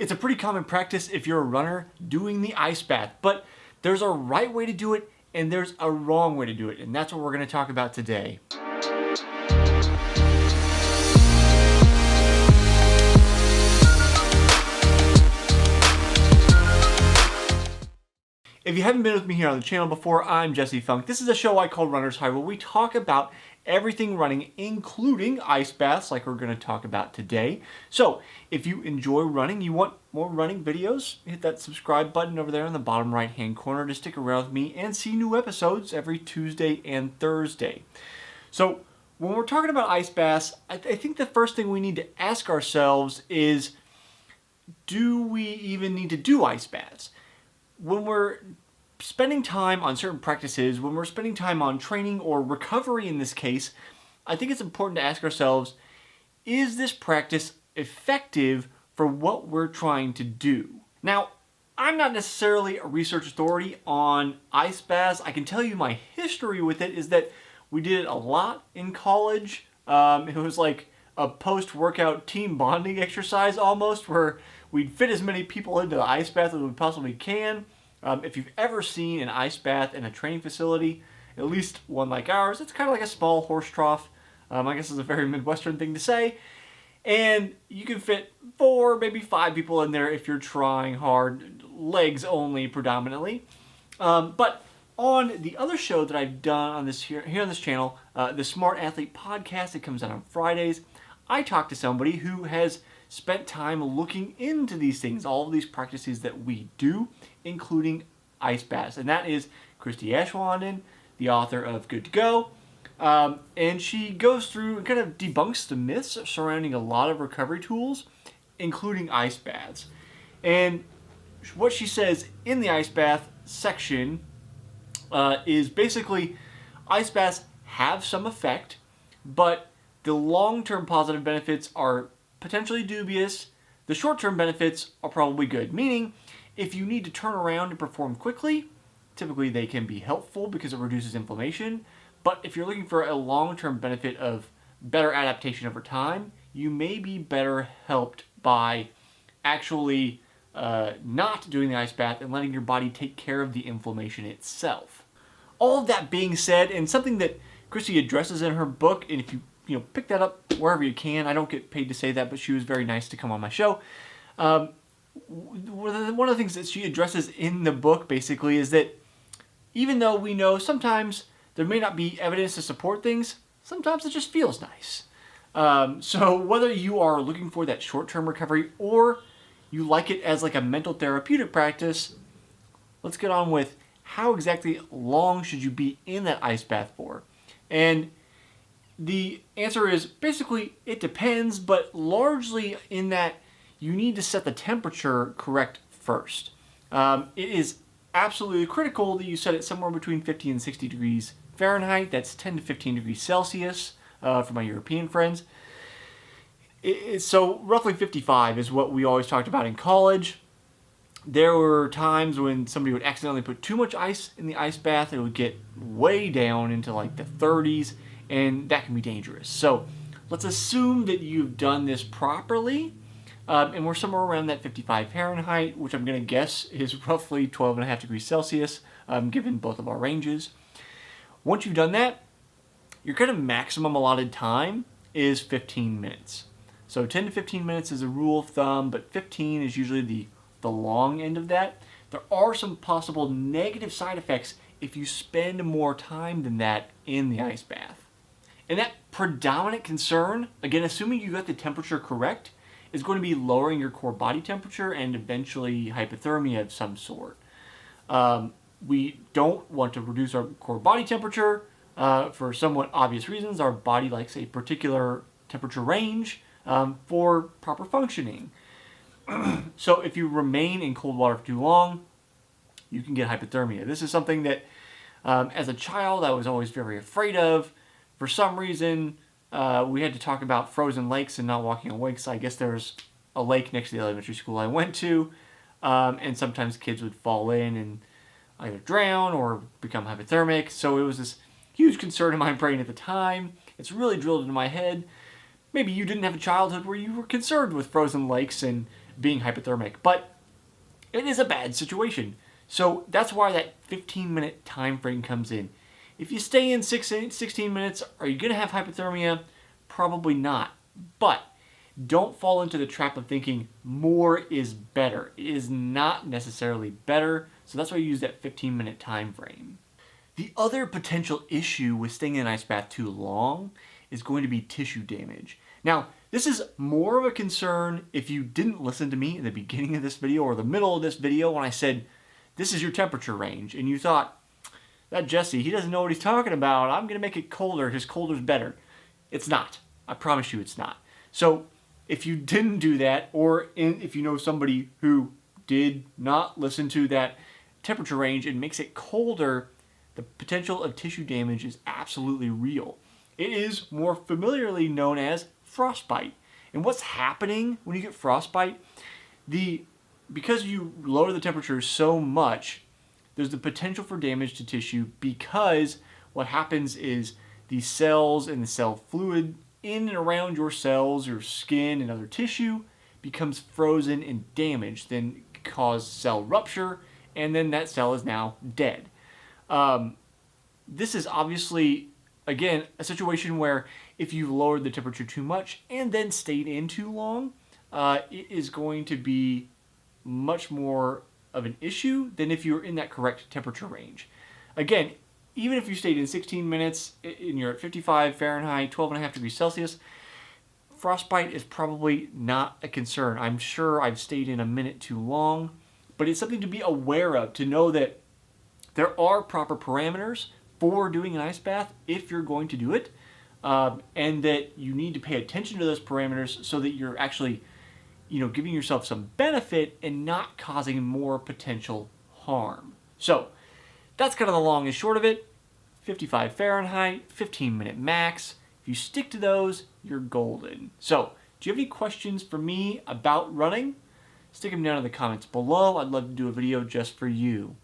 It's a pretty common practice if you're a runner doing the ice bath, but there's a right way to do it and there's a wrong way to do it, and that's what we're going to talk about today. If you haven't been with me here on the channel before, I'm Jesse Funk. This is a show I call Runner's High where we talk about everything running, including ice baths like we're going to talk about today. So if you enjoy running, you want more running videos, hit that subscribe button over there in the bottom right hand corner to stick around with me and see new episodes every Tuesday and Thursday. So when we're talking about ice baths, I think the first thing we need to ask ourselves is, do we even need to do ice baths? When we're spending time on certain practices, when we're spending time on training or recovery in this case, I think it's important to ask ourselves, is this practice effective for what we're trying to do? Now, I'm not necessarily a research authority on ice baths. I can tell you my history with it is that we did it a lot in college. It was like a post-workout team bonding exercise almost, where we'd fit as many people into the ice bath as we possibly can. If you've ever seen an ice bath in a training facility, at least one like ours, it's kind of like a small horse trough. I guess it's a very Midwestern thing to say. And you can fit 4, maybe 5 people in there if you're trying hard, legs only predominantly. But on the other show that I've done on this here on this channel, the Smart Athlete Podcast, it comes out on Fridays, I talked to somebody who has spent time looking into these things, all of these practices that we do, including ice baths. And that is Christy Ashwanden, the author of Good to Go. And she goes through and kind of debunks the myths surrounding a lot of recovery tools, including ice baths. And what she says in the ice bath section is basically ice baths have some effect, but the long-term positive benefits are potentially dubious. The short-term benefits are probably good, meaning if you need to turn around and perform quickly, typically they can be helpful because it reduces inflammation. But if you're looking for a long-term benefit of better adaptation over time, you may be better helped by actually not doing the ice bath and letting your body take care of the inflammation itself. All of that being said, and something that Christy addresses in her book, and if you pick that up wherever you can. I don't get paid to say that, but she was very nice to come on my show. One of the things that she addresses in the book basically is that even though we know sometimes there may not be evidence to support things, sometimes it just feels nice. So whether you are looking for that short-term recovery or you like it as like a mental therapeutic practice, let's get on with how exactly long should you be in that ice bath for? And the answer is basically it depends, but largely in that you need to set the temperature correct first. It is absolutely critical that you set it somewhere between 50 and 60 degrees Fahrenheit. That's 10 to 15 degrees Celsius for my European friends. So roughly 55 is what we always talked about in college. There were times when somebody would accidentally put too much ice in the ice bath. It would get way down into like the 30s. And that can be dangerous. So let's assume that you've done this properly, and we're somewhere around that 55 Fahrenheit, which I'm going to guess is roughly 12.5 degrees Celsius, given both of our ranges. Once you've done that, your kind of maximum allotted time is 15 minutes. So 10 to 15 minutes is a rule of thumb, but 15 is usually the long end of that. There are some possible negative side effects if you spend more time than that in the ice bath. And that predominant concern, again, assuming you got the temperature correct, is going to be lowering your core body temperature and eventually hypothermia of some sort. We don't want to reduce our core body temperature for somewhat obvious reasons. Our body likes a particular temperature range for proper functioning. So if you remain in cold water for too long, you can get hypothermia. This is something that as a child I was always very afraid of. For some reason, we had to talk about frozen lakes and not walking on lakes. I guess there's a lake next to the elementary school I went to, and sometimes kids would fall in and either drown or become hypothermic. So it was this huge concern in my brain at the time. It's really drilled into my head. Maybe you didn't have a childhood where you were concerned with frozen lakes and being hypothermic. But it is a bad situation. So that's why that 15-minute time frame comes in. If you stay in 16 minutes, are you going to have hypothermia? Probably not. But don't fall into the trap of thinking more is better. It is not necessarily better. So that's why you use that 15-minute time frame. The other potential issue with staying in an ice bath too long is going to be tissue damage. Now, this is more of a concern if you didn't listen to me in the beginning of this video or the middle of this video when I said, this is your temperature range, and you thought, that Jesse, he doesn't know what he's talking about. I'm going to make it colder because colder is better. It's not. I promise you it's not. So if you didn't do that, or if you know somebody who did not listen to that temperature range and makes it colder, the potential of tissue damage is absolutely real. It is more familiarly known as frostbite. And what's happening when you get frostbite? Because you lower the temperature so much, there's the potential for damage to tissue, because what happens is the cells and the cell fluid in and around your cells, your skin, and other tissue becomes frozen and damaged, then cause cell rupture, and then that cell is now dead. This is obviously, again, a situation where if you've lowered the temperature too much and then stayed in too long, it is going to be much more of an issue than if you're in that correct temperature range. Again, even if you stayed in 16 minutes and you're at 55 Fahrenheit, 12.5 degrees Celsius, frostbite is probably not a concern. I'm sure I've stayed in a minute too long, but it's something to be aware of, to know that there are proper parameters for doing an ice bath if you're going to do it, and that you need to pay attention to those parameters so that you're actually, giving yourself some benefit and not causing more potential harm. So that's kind of the long and short of it. 55 Fahrenheit, 15-minute max. If you stick to those, you're golden. So, do you have any questions for me about running? Stick them down in the comments below. I'd love to do a video just for you.